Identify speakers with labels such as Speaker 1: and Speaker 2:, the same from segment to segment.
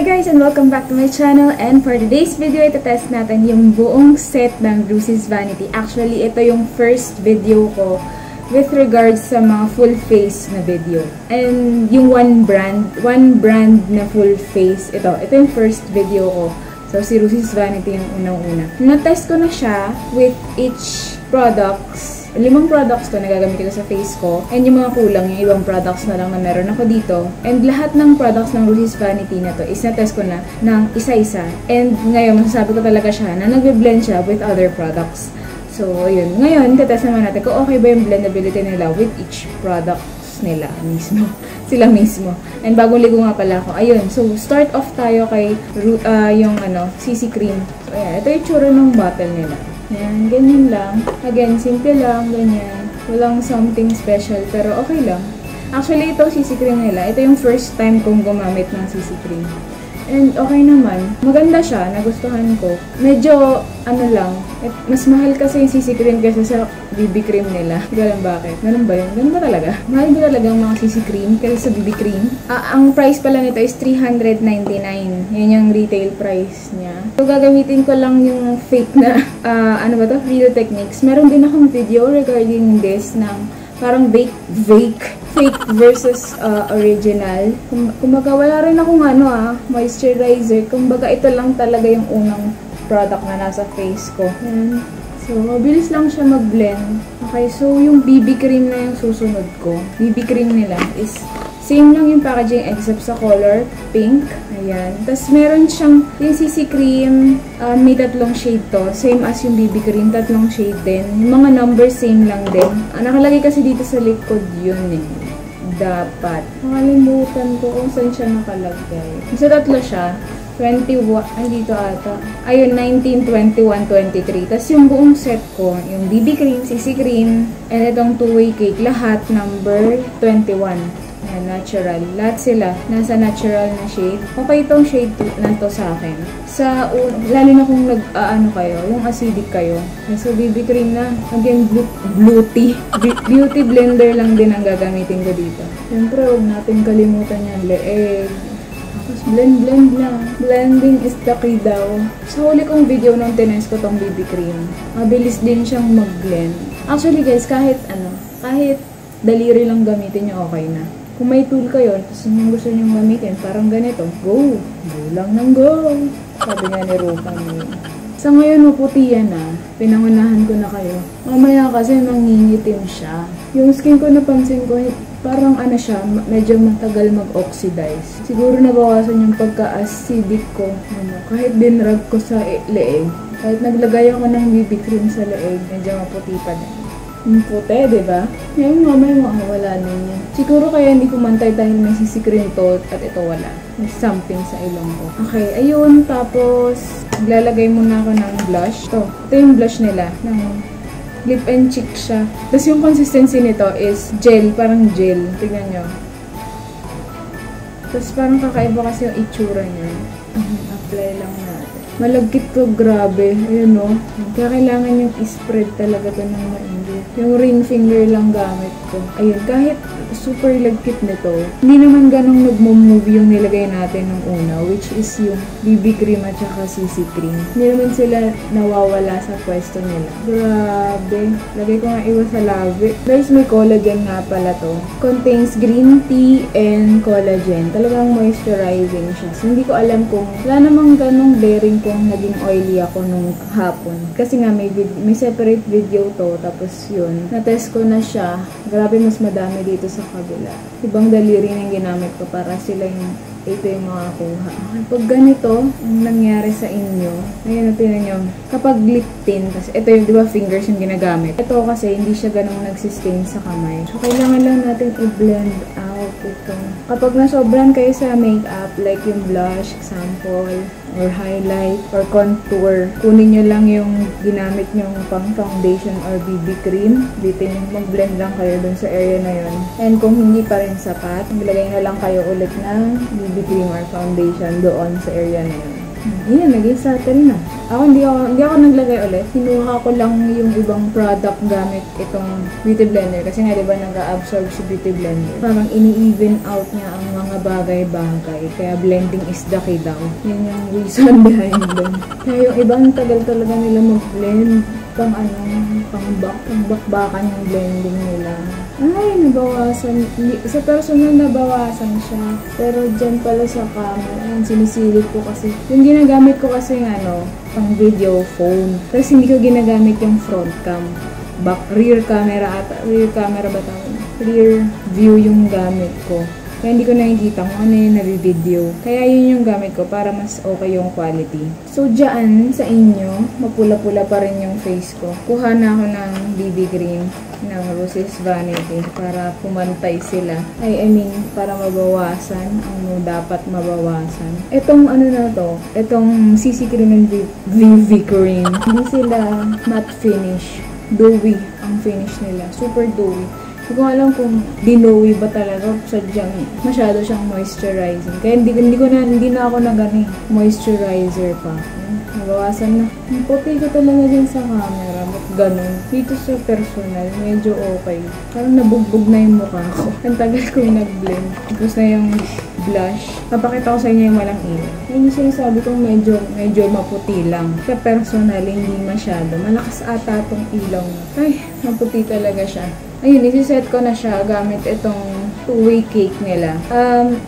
Speaker 1: Hi guys and welcome back to my channel, and for today's video, itetest natin yung buong set ng Rucy'S Vanity. Actually, ito yung first video ko with regards sa mga full face na video. And yung one brand na full face, ito yung first video ko. So si Rucy'S Vanity yung unang-una. Na-test ko na siya with each products. 5 products to na gagamitin ko sa face ko. And yung mga kulang, yung ibang products na lang na meron ako dito. And lahat ng products ng Rucy'S Vanity na to is na-test ko na ng isa-isa. And ngayon, masasabi ko talaga siya na nag-blend siya with other products. So, yun. Ngayon, tetest naman natin kung okay ba yung blendability nila with each products nila mismo. Sila mismo. And bagong ligo nga pala ako. Ayun. So, start off tayo kay yung CC cream. So, ayan. Ito yung tsura ng bottle nila. Yan, ganyan lang. Again, simple lang, ganyan. Walang something special, pero okay lang. Actually, ito CC cream nila. Ito yung first time kong gumamit ng CC cream. And okay naman. Maganda siya, nagustuhan ko. Medyo, mas mahal kasi yung CC cream kaysa sa BB cream nila. Hindi ko alam bakit. Ganun ba yun? Ganun ba talaga? Mahal ba talaga ang mga CC cream kaysa sa BB cream? Ang price pala nito is $399. Yun yung retail price niya. So, gagamitin ko lang yung fake na, Video Techniques. Meron din akong video regarding this ng parang fake versus original. Kumbaga, wala rin akong moisturizer. Kumbaga, ito lang talaga yung unang product na nasa face ko. Yan. So, mabilis lang siya mag-blend. Okay, so yung BB cream na yung susunod ko. BB cream nila is same lang yung packaging except sa color, pink. Ayan. Tapos meron siyang, yung CC cream, may 3 shade to. Same as yung BB cream, 3 shade din. Yung mga numbers, same lang din. Nakalagay kasi dito sa likod yun eh. Dapat. Nakalimutan ko kung saan siya nakalagay. Sa 3 siya. 21, dito ata. Ayun, 19, 21, 23. Tapos yung buong set ko, yung BB cream, CC cream, and itong two-way cake, lahat number 21. Ayan, natural. Lahat sila, nasa natural na shade. Okay itong shade na to sa akin. Lalo na kung yung acidic kayo. So, BB cream na. Again, beauty blender lang din ang gagamitin ko dito. Siyempre, huwag natin kalimutan yung leeg. Tapos blend lang. Blending is the key daw. Sa huli kong video nung tinest ko tong BB cream, mabilis din siyang mag-blend. Actually guys, kahit daliri lang gamitin nyo, okay na. Kung may tool kayo, tapos yung gusto nyo gamitin, parang ganito, go! Go lang ng go! Sabi nga ni Rupa niyo. Sa ngayon, maputi yan Pinangunahan ko na kayo. Mamaya kasi mangingitim siya. Yung skin ko, napansin ko, parang siya, medyo matagal mag-oxidize. Siguro nabawasan yung pagka-acidic ko. Kahit dinrag ko sa leeg, kahit naglagay ako ng BB cream sa leeg, medyo maputi pa din. Yung puti, diba? Ngayon mamaya makawala na yan. Siguro kaya hindi kumantay dahil may CC cream to at ito wala. May something sa ilong ko. Okay, ayun. Tapos, maglalagay muna ako ng blush. Ito yung blush nila. Lip and cheek siya. Tapos yung consistency nito is gel. Parang gel. Tignan nyo. Tapos parang kakaiba kasi yung itsura niya. Apply lang natin. Malagkit to, grabe. Ayun Kaya kailangan yung spread talaga to ng maindi. Yung ring finger lang gamit ko. Ayun, kahit super lagkit nito, hindi naman ganong nagmo-move yung nilagay natin nung una, which is yung BB cream at saka CC cream. Hindi naman sila nawawala sa pwesto nila. Grabe. Lagay ko nga iwas sa labi. Guys, may collagen nga pala to. Contains green tea and collagen. Talagang moisturizing siya. So, hindi ko alam kung wala namang ganong bearing kung naging oily ako nung hapon. Kasi nga may separate video to. Tapos yun, na-test ko na siya. Grabe, mas madami dito sa kabila. Ibang daliri na yung ginamit ko para sila ito yung mga kuha. Pag ganito, ang nangyari sa inyo, ayun, tinan nyo, kapag lip tint, kasi ito yung, di ba, fingers yung ginagamit. Ito kasi, hindi siya ganong nagsistain sa kamay. So, kailangan lang natin i-blend out ito. Kapag nasobran kayo sa makeup, like yung blush, example, or highlight, or contour, kunin nyo lang yung ginamit nyong pang foundation or BB cream. Dito yung mag-blend lang kayo dun sa area na yun. And kung hindi pa rin sapat, maglagay na lang kayo ulit ng BB cream or foundation doon sa area na yun. Ayan, naging settle na. Hindi ako naglagay ulit. Kinuha ko lang yung ibang product gamit itong beauty blender. Kasi nga, diba, nag-absorb si beauty blender. Parang ini-even out niya ang mga bagay-bagay. Kaya blending is the key daw. Yun yung reason behind them. Kaya yung ibang tagal talaga nila mag-blend. Pang bakbakan yung blending nila. Ay, nabawasan. Sa personal, nabawasan siya. Pero dyan pala sa camera, ayan, sinisilip ko kasi. Yung ginagamit ko kasi pang video phone. Tapos hindi ko ginagamit yung front cam. Rear camera ata. Rear camera ba tawag? Rear view yung gamit ko. Kaya hindi ko nakikita kung ano yung nabivideo. Kaya yun yung gamit ko para mas okay yung quality. So, dyan sa inyo, mapula-pula pa rin yung face ko. Kuha na ako ng BB cream ng Rucy'S Vanity para pumantay sila. I mean, para mabawasan ang dapat mabawasan. Itong itong CC cream and BB cream, hindi sila matte finish. Dewy ang finish nila. Super dewy. Hindi ko alam kung dinowy ba talaga. Sadyang masyado siyang moisturizing. Kaya hindi na ako moisturizer pa. Nabawasan na. Ang puti ko talaga din sa camera. Ba't ganun? Dito sa personal, medyo okay. Parang nabugbog na yung mukha ko. Ang tagal kong nag-blend. Tapos na yung blush. Papakita ko sa inyo yung walang ilaw. Yung sinasabi kong medyo maputi lang. Sa personal, hindi masyado. Malakas ata itong ilaw na. Ay, maputi talaga siya. Ayun, isi-set ko na siya gamit itong two-way cake nila.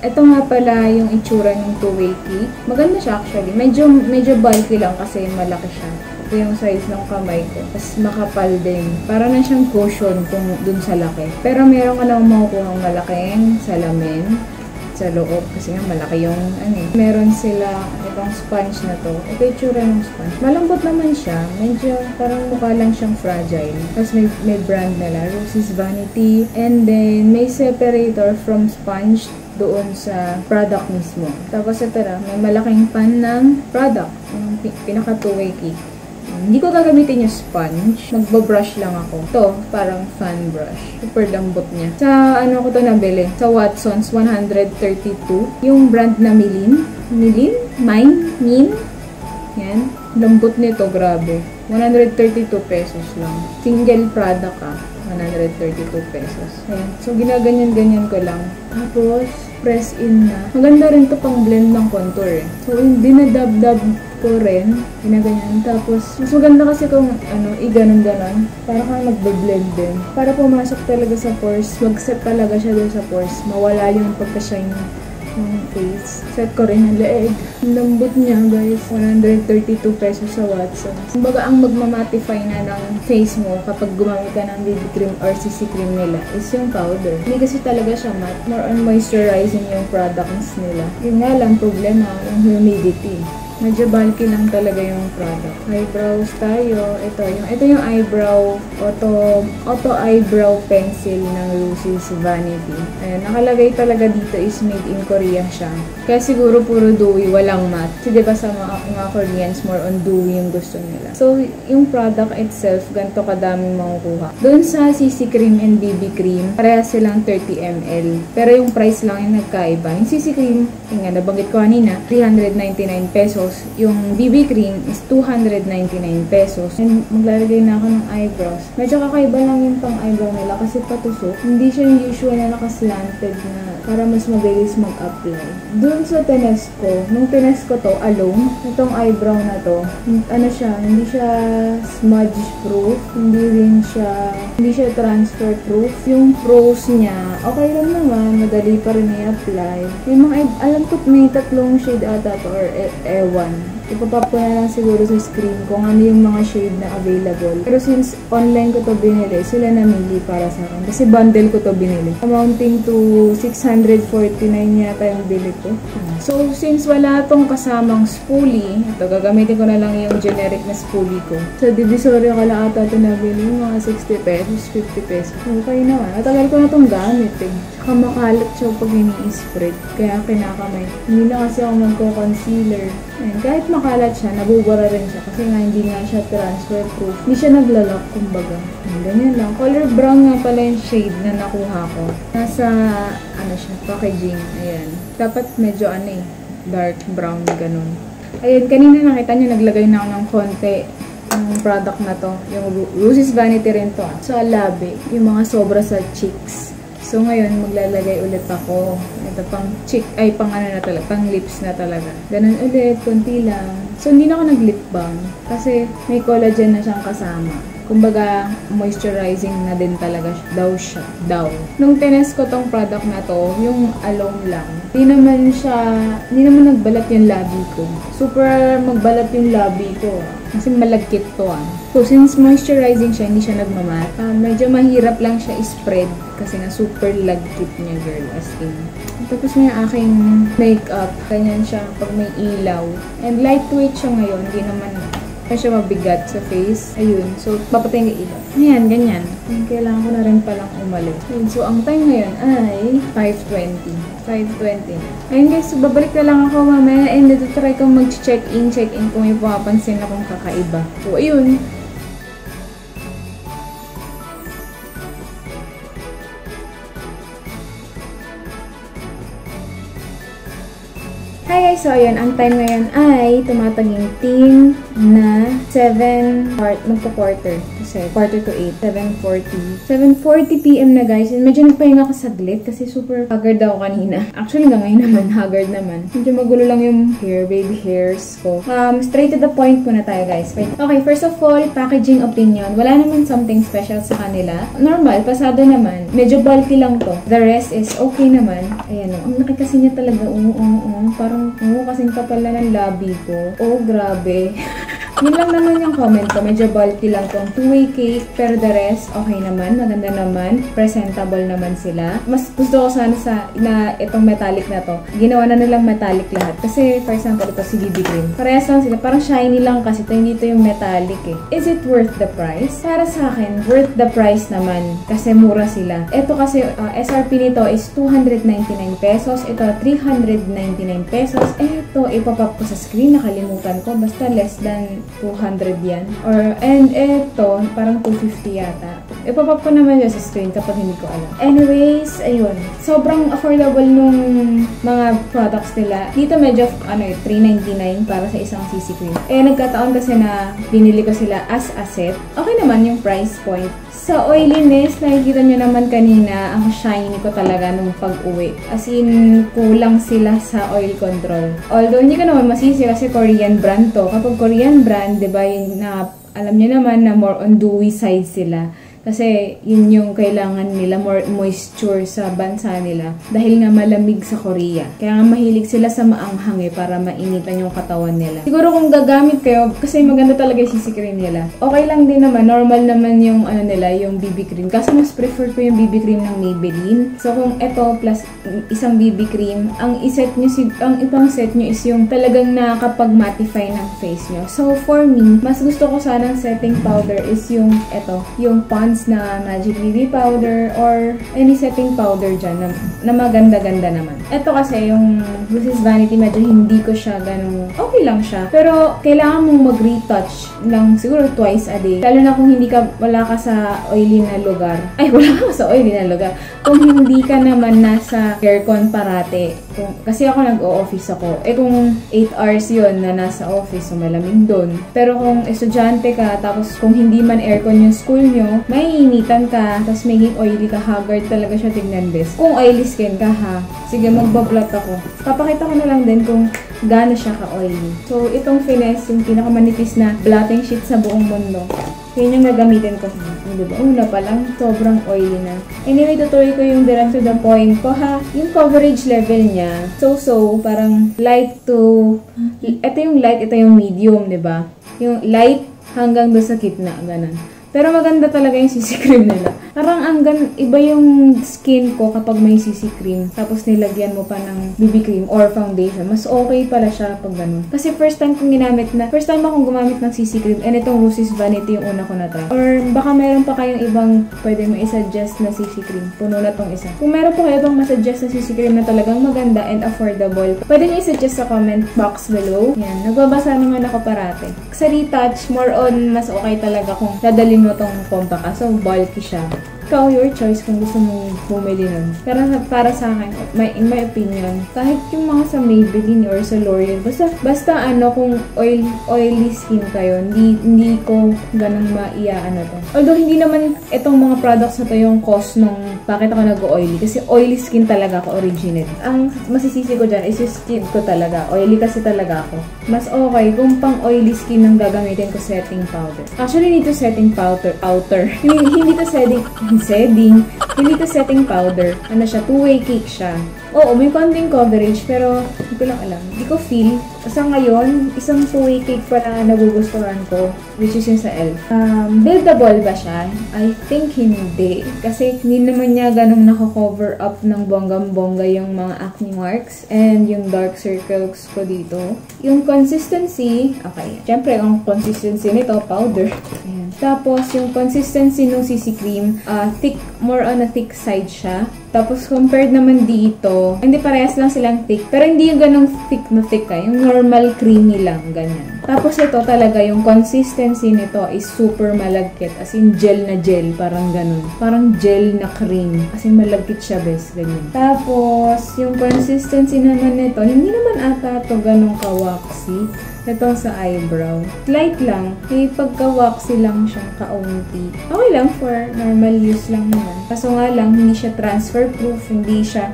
Speaker 1: Ito nga pala yung itsura ng two-way cake. Maganda siya actually. Medyo bulky lang kasi malaki siya. Ito yung size ng kamay ko. Tapos makapal din. Para na siyang cushion kung dun sa laki. Pero meron ka nang makukuha ng malaking salamin sa loob kasi nga malaki yung meron sila itong sponge na to. Ito yung tsura ng sponge. Malambot naman siya. Medyo parang mukha lang siyang fragile. Tapos may brand nila, Rucy'S Vanity. And then may separator from sponge doon sa product mismo. Tapos ito na, may malaking pan ng product. Yung pinaka two-way cake. Hindi ko gagamitin yung sponge. Magbo-brush lang ako. Ito, parang fan brush. Super lambot niya. Sa ko to nabili? Sa Watson's 132. Yung brand na Min? Yan. Lambot nito, grabe. 132 pesos lang. Single product 132 pesos. Ayan. So, ginaganyan-ganyan ko lang. Tapos, press in na. Maganda rin to pang blend ng contour. So, dinadab-dab ko rin. Ginaganyan. Tapos, mas maganda kasi kung i-ganon-ganon. Para kang magbe-blend din. Para pumasok talaga sa pores. Mag-set talaga siya doon sa pores. Mawala yung pagka-shine ng face. Set ko rin ang leeg. Ang lambot niya, guys. 132 pesos sa Watson's. Kumbaga, ang magmamatify na ng face mo kapag gumamit ka ng BB cream or CC cream nila is yung powder. Hindi kasi talaga siya matte. More on moisturizing yung products nila. Yun nga lang problema, yung humidity. Medyo bulky lang talaga yung product. Eyebrows tayo. Ito yung eyebrow, auto eyebrow pencil ng Rucy'S Vanity. Ayan, nakalagay talaga dito is made in Korea siya. Kaya siguro puro dewy, walang matte. Kasi diba sa mga Koreans, more on dewy yung gusto nila. So, yung product itself, ganito kadaming makukuha. Doon sa CC cream and BB cream, pareha silang 30 ml. Pero yung price lang yung nagkaiba. Yung CC cream, yung nabanggit ko kanina, 399 pesos. Yung BB cream is 299 pesos. And maglalagay na ako ng eyebrows. Medyo kakaiba lang yung pang eyebrow nila kasi patusok. Hindi siya yung usual na nakaslanted na para mas mabilis mag-apply. Doon sa tines ko, nung tines ko to alone, itong eyebrow na to, hindi siya smudge proof, hindi siya transfer proof. Yung pros niya, okay lang naman, madali pa rin i-apply. Yung mga, alam ko may tatlong shade ata to or ewan. Ipapap ko na lang siguro sa screen kung ano yung mga shade na available. Pero since online ko to binili, sila namili para sa akin. Kasi bundle ko to binili. Amounting to 649 yata yung bili ko. So, since wala tong kasamang spoolie, ito, gagamitin ko na lang yung generic na spoolie ko. Sa Divisoria ko lang ata ito nabili, mga 60 pesos, 50 pesos. Okay naman. Matagal ko na tong gamit Saka makalat siya pag ini-spread. Kaya kinakamay. Hindi na kasi ako magko-concealer. Ayan, kahit makalat siya, nabubura rin siya. Kasi nga hindi nga siya transfer proof. Hindi siya naglalak, kumbaga. Ganyan lang. Color brown nga pala yung shade na nakuha ko. Nasa, packaging. Ayan. Dapat medyo dark brown, ganun. Ayun, kanina nakita nyo, naglagay na ako ng konti ng product na to. Yung Rucy'S Vanity rin to. Sa labi, yung mga sobra sa cheeks. So, ngayon, maglalagay ulit ako. Ito pang cheek, ay pang ano na talaga, pang lips na talaga. Ganun ulit, konti lang. So, hindi na ako nag-lip balm. Kasi may collagen na siyang kasama. Kumbaga, moisturizing na din talaga siya. Nung tinest ko tong product na to, yung alone lang, hindi naman nagbalat yung labi ko. Super magbalat yung labi ko. Kasi malagkit to So, since moisturizing siya, hindi siya nagmamat. Medyo mahirap lang siya i-spread kasi nga super lagkit niya, girl, as in. Tapos may aking makeup. Ganyan siya pag may ilaw. And lightweight siya ngayon. Hindi naman siya mabigat sa face. Ayun. So, papatayin ka ilaw. Ayan, ganyan. Kailangan ko na rin palang umalis. So, ang time ngayon ay 5:20. Ayun guys, so babalik na lang ako mamaya and dito try kong mag-check-in kung may pumapansin akong kakaiba. So, ayun. Hi guys, so ayun, ang time ngayon ay tumataginting na 7, magpa-quarter. Kasi quarter to 8, 7:40 PM na guys. And medyo nagpahinga ako saglit kasi super haggard ako kanina. Actually, hanggang ngayon naman, haggard naman. Medyo magulo lang yung baby hairs ko. Straight to the point muna tayo guys. Okay, first of all, packaging opinion. Wala naman something special sa kanila. Normal, pasado naman. Medyo bulky lang to. The rest is okay naman. Ayan o, ang laki kasi niya talaga. Parang kasing kapal na ng labi ko. Oh, grabe. Yun lang naman yung comment ko. Medyo bulky lang tong two-way cake. Pero the rest, okay naman. Maganda naman. Presentable naman sila. Mas gusto ko sana na itong metallic na to. Ginawa na nilang metallic lahat. Kasi, for example, ito si BB cream. Parehas lang sila. Parang shiny lang kasi ito. Hindi ito yung metallic eh. Is it worth the price? Para sa akin, worth the price naman. Kasi mura sila. Ito kasi, SRP nito is 299 pesos. Ito, 399 pesos. Ito, ipapap ko sa screen. Nakalimutan ko. Basta less than 200 yan. And eto, parang 250 yata. Ipapap ko naman yun sa screen kapag hindi ko alam. Anyways, ayun. Sobrang affordable nung mga products nila. Dito medyo, $3.99 para sa isang CC cream. Nagkataon kasi na binili ko sila as a set. Okay naman yung price point. Sa oiliness, nakikita nyo naman kanina, ang shiny ko talaga nung pag-uwi. As in, kulang sila sa oil control. Although, hindi ko naman masisi kasi Korean brand to. Kapag Korean brand, diba, alam nyo naman na more on dewy side sila. Kasi yun yung kailangan nila, more moisture sa bansa nila. Dahil nga malamig sa Korea. Kaya nga mahilig sila sa maanghang para mainitan yung katawan nila. Siguro kung gagamit kayo, kasi maganda talaga yung CC cream nila. Okay lang din naman, normal naman yung yung BB cream. Kasi mas prefer ko yung BB cream ng Maybelline. So kung ito plus isang BB cream, ang ibang set nyo is yung talagang nakakapag-mattify ng face nyo. So for me, mas gusto ko sanang setting powder is yung yung Pond's na Magic BB powder or any setting powder dyan na maganda-ganda naman. Ito kasi yung Rucy'S Vanity, medyo hindi ko siya ganun, okay lang siya. Pero kailangan mong mag-retouch lang siguro twice a day. Lalo na kung wala ka sa oily na lugar. Ay, wala ka sa oily na lugar. Kung hindi ka naman nasa aircon parate. Kasi ako nag-o-office ako. Kung 8 hours yun na nasa office, so malamig doon. Pero kung estudyante ka, tapos kung hindi man aircon yung school nyo, may initan ka, tapos maging oily ka, haggard talaga siya tignan best. Kung oily skin ka ha, sige magbablot ako. Papakita ko na lang din kung gaano siya ka-oily. So, itong Finesse, yung pinakamanipis na blotting sheet sa buong mundo. Yun yung gagamitin ko. Diba? Una pa lang, sobrang oily na. Anyway, tutuloy ko yung direct to the point ko ha. Yung coverage level niya, so, parang light to, ito yung light, ito yung medium, diba? Yung light hanggang doon sa gitna, ganun. Pero maganda talaga yung CC cream nila. Parang iba yung skin ko kapag may CC cream. Tapos nilagyan mo pa ng BB cream or foundation. Mas okay pala siya pag ganun. Kasi first time akong gumamit ng CC cream. And itong Rucy'S Vanity yung una ko na try. Or baka meron pa kayong ibang pwede mo i-suggest na CC cream. Puno na tong isa. Kung meron pa kayo ibang masuggest na CC cream na talagang maganda and affordable, pwede nyo i-suggest sa comment box below. Yan. Nagbabasa naman ako parate. Sa retouch, more on mas okay talaga kung dadalhin mo tong compact. So, bulky siya. ikaw, your choice kung gusto mong bumili nun. Pero para sa akin, in my opinion, kahit yung mga sa Maybelline or sa L'Oreal, basta ano, kung oily skin kayo, hindi ko ganun ano to. Although, hindi naman itong mga products na to yung cause nung bakit ako nag-oily. Kasi oily skin talaga ako originally. Ang masisisi ko dyan is yung skin ko talaga. Oily kasi talaga ako. Mas okay kung pang oily skin ang gagamitin ko setting powder. Actually, hindi to setting powder. Hindi to hindi to setting powder. Ano siya? Two-way cake siya. Oo, may konting coverage, pero hindi ko lang alam. Hindi ko feel. Sa ngayon, isang two-way cake pa na nagugustuhan ko, which is yung sa ELF. Buildable ba siya? I think hindi. Kasi hindi naman niya ganong naka-cover up ng bonggang-bongga yung mga acne marks and yung dark circles ko dito. Yung consistency, okay. Siyempre, ang consistency nito, powder. Ayan. Tapos, yung consistency ng CC cream, thick, more on a thick side siya. Tapos, compared naman dito, hindi parehas lang silang thick. Pero hindi yung ganong thick na thick yung normal creamy lang, ganyan. Tapos, ito talaga, yung consistency nito is super malagkit. As in, gel na gel, parang ganon. Parang gel na cream. As in, malagkit siya, bes, ganyan. Tapos, yung consistency naman nito, hindi naman ata ito ganong ka-waxy. Ito sa eyebrow. Light lang. May pagka-waxy lang siyang kaunti. Okay lang for normal use lang naman. Kaso nga lang, hindi siya transfer-proof. Hindi siya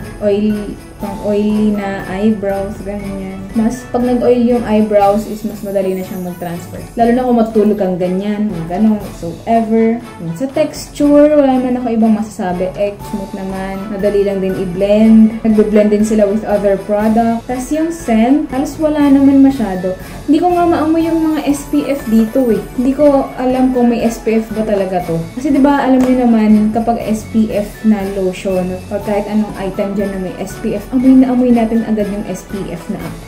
Speaker 1: oily na eyebrows, ganyan. Mas, pag nag-oil yung eyebrows, is mas madali na siyang mag-transfer. Lalo na kung matulog kang ganyan, gano'n, so ever. Sa texture, wala naman ako ibang masasabi. Smooth naman. Madali lang din i-blend. Nag-blend din sila with other product. Tapos yung scent, halos wala naman masyado. Hindi ko nga maamoy yung mga SPF dito eh. Hindi ko alam kung may SPF ba talaga to. Kasi diba, alam niyo naman, kapag SPF na lotion, or kahit anong item dyan na may SPF, amoy natin agad yung SPF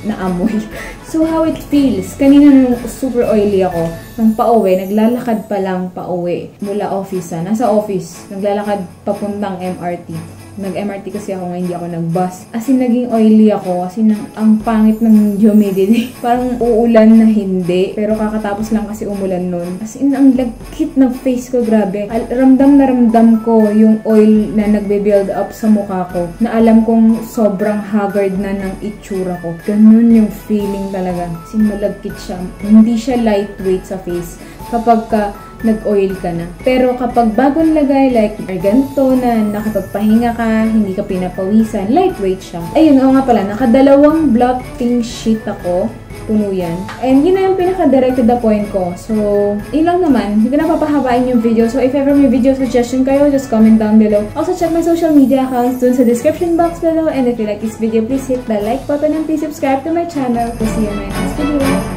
Speaker 1: na amoy. So, how it feels? Kanina nung super oily ako, nang pauwi, naglalakad pa lang pauwi mula office. Nasa office, naglalakad papuntang MRT. Nag-MRT kasi ako ngayon, hindi ako nag-bus. As in, naging oily ako. As in, ang pangit ng humidity. Parang uulan na hindi. Pero kakatapos lang kasi umulan nun. As in, ang lagkit ng face ko, grabe. Ramdam na ramdam ko yung oil na nagbe-build up sa mukha ko. Na alam kong sobrang haggard na ng itsura ko. Ganun yung feeling talaga. As in, malagkit siya. Hindi siya lightweight sa face. Kapag nag-oil ka na. Pero kapag bagong lagay, like ganito na nakapagpahinga ka, hindi ka pinapawisan, lightweight siya. Ayun, nga pala, nakadalawang blotting sheet ako. Puno yan. And yun na yung pinaka-direct to the point ko. So, yun lang naman. Hindi ko na papahabain yung video. So, if ever may video suggestion kayo, just comment down below. Also, check my social media accounts dun sa description box below. And if you like this video, please hit the like button and please subscribe to my channel. To see you in my next video.